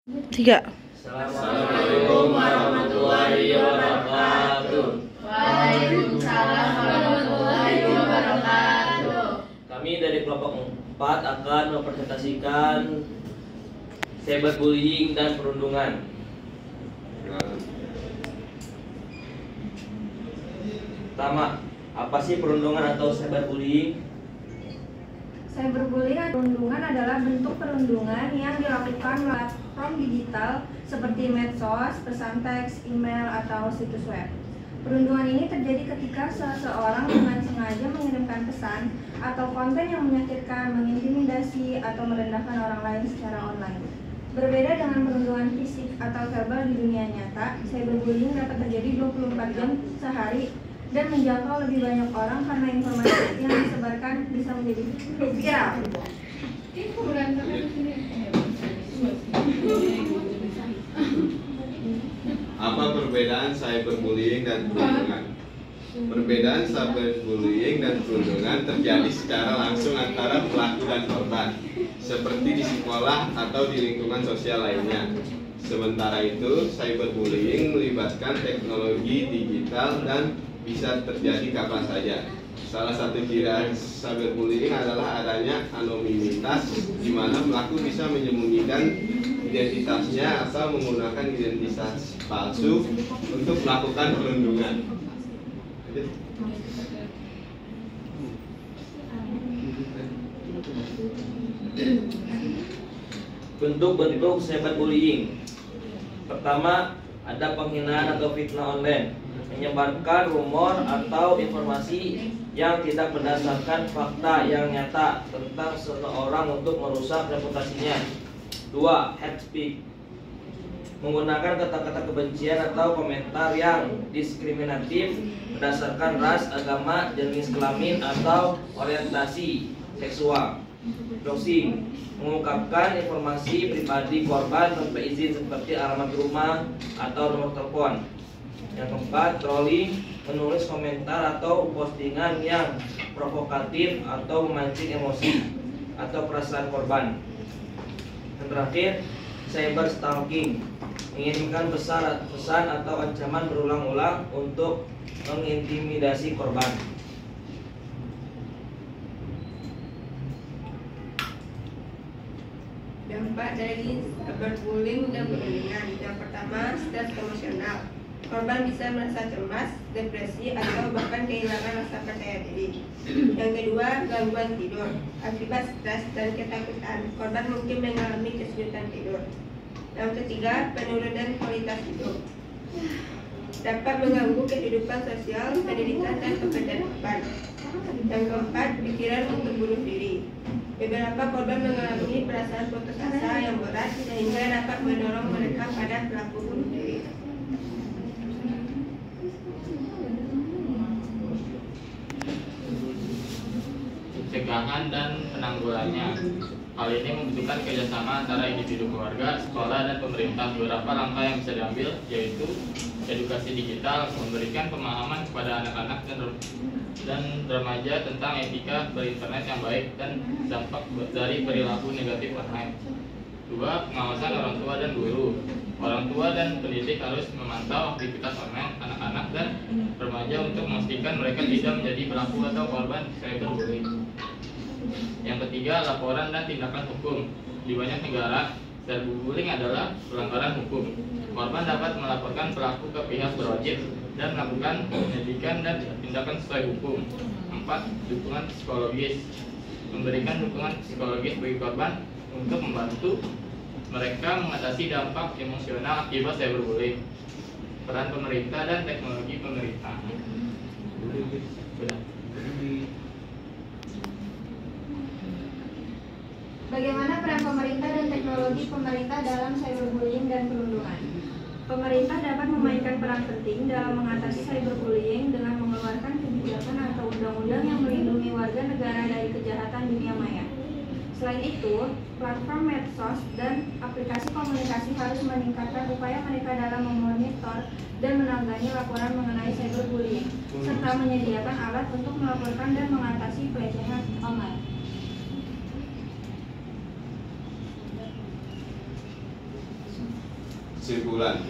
Tiga. Assalamualaikum warahmatullahi wabarakatuh. Waalaikumsalam warahmatullahi wabarakatuh. Kami dari kelompok 4 akan mempresentasikan cyberbullying dan perundungan. Pertama, apa sih perundungan atau cyberbullying? Cyberbullying atau perundungan adalah bentuk perundungan yang dilakukan melalui platform digital seperti medsos, pesan teks, email, atau situs web. Perundungan ini terjadi ketika seseorang dengan sengaja mengirimkan pesan atau konten yang menyakitkan, mengintimidasi, atau merendahkan orang lain secara online. Berbeda dengan perundungan fisik atau verbal di dunia nyata, cyberbullying dapat terjadi 24 jam sehari dan menjangkau lebih banyak orang karena informasi yang disebarkan bisa menjadi viral. Apa perbedaan cyberbullying dan perundungan? Perbedaan cyberbullying dan perundungan terjadi secara langsung antara pelaku dan korban, seperti di sekolah atau di lingkungan sosial lainnya. Sementara itu, cyberbullying melibatkan teknologi digital dan bisa terjadi kapan saja. Salah satu ciri cyberbullying adalah adanya anonimitas, di mana pelaku bisa menyembunyikan identitasnya atau menggunakan identitas palsu untuk melakukan perundungan. Bentuk-bentuk cyberbullying. Pertama, ada penghinaan atau fitnah online, menyebarkan rumor atau informasi yang tidak berdasarkan fakta yang nyata tentang seseorang untuk merusak reputasinya. 2. Hate speech, menggunakan kata-kata kebencian atau komentar yang diskriminatif berdasarkan ras, agama, jenis kelamin, atau orientasi seksual. Doxing, mengungkapkan informasi pribadi korban tanpa izin seperti alamat rumah atau nomor telepon. Yang keempat, trolling, menulis komentar atau postingan yang provokatif atau memancing emosi atau perasaan korban. Yang terakhir, cyber stalking, mengirimkan pesan atau ancaman berulang-ulang untuk mengintimidasi korban. Dampak dari cyberbullying dan perundungan. Yang pertama, stres emosional. Korban bisa merasa cemas, depresi, atau bahkan kehilangan rasa percaya diri. Yang kedua, gangguan tidur. Akibat stres dan ketakutan, korban mungkin mengalami kesulitan tidur. Yang ketiga, penurunan kualitas hidup. Dapat mengganggu kehidupan sosial, pendidikan, dan pekerjaan korban. Yang keempat, pikiran untuk bunuh diri. Beberapa korban mengalami perasaan putus asa yang berat sehingga dapat mendorong mereka pada pelaku bunuh diri. Pencegahan dan penanggulangannya. Hal ini membutuhkan kerjasama antara individu, keluarga, sekolah, dan pemerintah. Beberapa langkah yang bisa diambil yaitu edukasi digital, memberikan pemahaman kepada anak-anak dan remaja tentang etika berinternet yang baik dan dampak dari perilaku negatif online. 2. Pengawasan orang tua dan guru. Orang tua dan pendidik harus memantau aktivitas online anak-anak dan remaja untuk memastikan mereka tidak menjadi pelaku atau korban cyberbullying. Yang ketiga, laporan dan tindakan hukum. Di banyak negara, cyberbullying adalah pelanggaran hukum. Korban dapat melaporkan pelaku ke pihak berwajib dan melakukan penyelidikan dan tindakan sesuai hukum. 4. Dukungan psikologis, memberikan dukungan psikologis bagi korban untuk membantu mereka mengatasi dampak emosional akibat cyberbullying. Peran pemerintah dan teknologi pemerintah. Bagaimana peran pemerintah dan teknologi pemerintah dalam cyberbullying dan perundungan? Pemerintah dapat memainkan peran penting dalam mengatasi cyberbullying dengan mengeluarkan kebijakan atau undang-undang yang melindungi warga negara dari kejahatan dunia maya. Selain itu, platform medsos dan aplikasi komunikasi harus meningkatkan upaya mereka dalam memonitor dan menangani laporan mengenai cyberbullying, serta menyediakan alat untuk melaporkan dan mengatasi pelecehan online. Kesimpulan,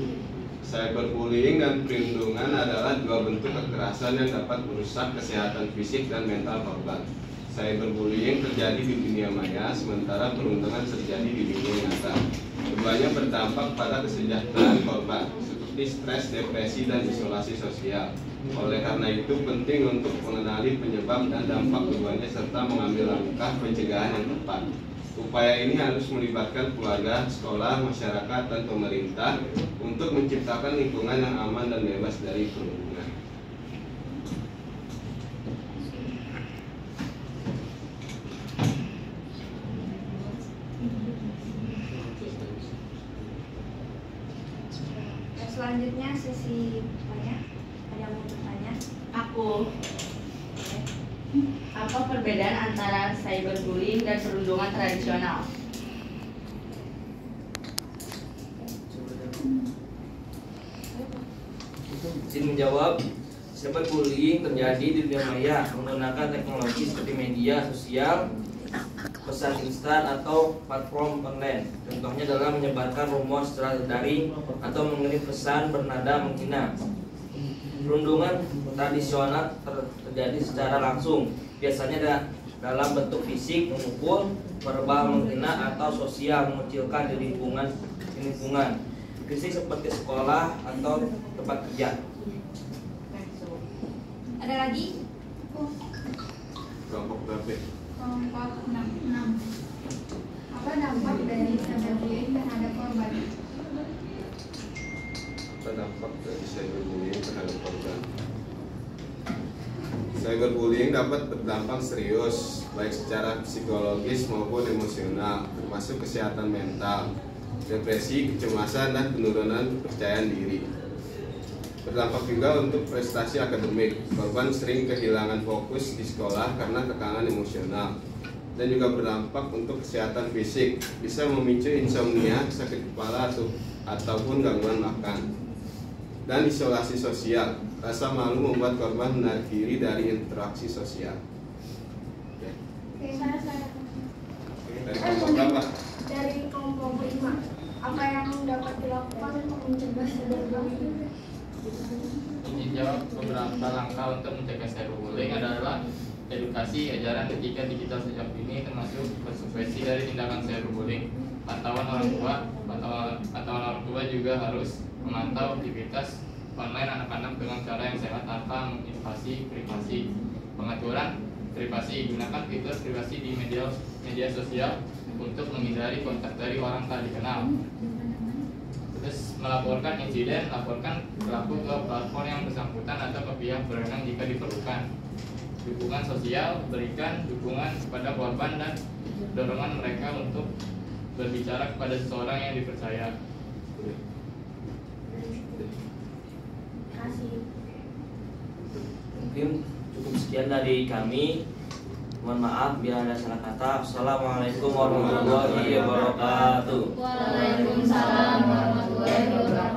cyberbullying dan perundungan adalah dua bentuk kekerasan yang dapat merusak kesehatan fisik dan mental korban. Cyberbullying terjadi di dunia maya, sementara perundungan terjadi di dunia nyata. Keduanya berdampak pada kesejahteraan korban, seperti stres, depresi, dan isolasi sosial. Oleh karena itu, penting untuk mengenali penyebab dan dampak keduanya serta mengambil langkah pencegahan yang tepat. Upaya ini harus melibatkan keluarga, sekolah, masyarakat, dan pemerintah untuk menciptakan lingkungan yang aman dan bebas dari perundungan. Selanjutnya sesi tanya. Ada yang mau bertanya? Aku. Apa perbedaan antara cyberbullying dan perundungan tradisional? Izin menjawab. Cyberbullying terjadi di dunia maya menggunakan teknologi seperti media sosial, pesan instan, atau platform online. Contohnya adalah menyebarkan rumor secara daring atau mengirim pesan bernada menghina. Perundungan tradisional terjadi secara langsung, biasanya dalam bentuk fisik, memukul, verbal menghina, atau sosial mengucilkan di lingkungan. Fisik seperti sekolah atau tempat kerja. Ada lagi? Kelompok berapa? Kelompok 6. Apa dampak dari cyberbullying terhadap korban? Apa dampak dari cyberbullying terhadap korban? Cyberbullying dapat berdampak serius, baik secara psikologis maupun emosional, termasuk kesehatan mental, depresi, kecemasan, dan penurunan kepercayaan diri. Berdampak juga untuk prestasi akademik. Korban sering kehilangan fokus di sekolah karena tekanan emosional. Dan juga berdampak untuk kesehatan fisik, bisa memicu insomnia, sakit kepala, ataupun gangguan makan. Dan isolasi sosial, rasa malu membuat korban menarik diri dari interaksi sosial. Oke. Saya. Dari kelompok berapa? Dari kelompok 5. Apa yang dapat dilakukan untuk mencegah cyberbullying? Izin jawab. Beberapa langkah untuk mencegah cyberbullying adalah edukasi, ajaran etika digital sejak dini, termasuk konsekuensi dari tindakan cyberbullying. Pantauan orang tua juga harus memantau aktivitas online anak-anak dengan cara yang sehat tanpa menginvasi privasi. Pengaturan privasi, gunakan fitur privasi di media sosial untuk menghindari kontak dari orang tak dikenal. Terus melaporkan insiden, laporkan pelaku ke platform yang bersangkutan atau ke pihak berwenang jika diperlukan. Dukungan sosial, berikan dukungan kepada korban dan dorongan mereka untuk berbicara kepada seseorang yang dipercaya. Mungkin cukup sekian dari kami. Mohon maaf bila ada salah kata. Assalamualaikum warahmatullahi wabarakatuh. Waalaikumsalam warahmatullahi wabarakatuh.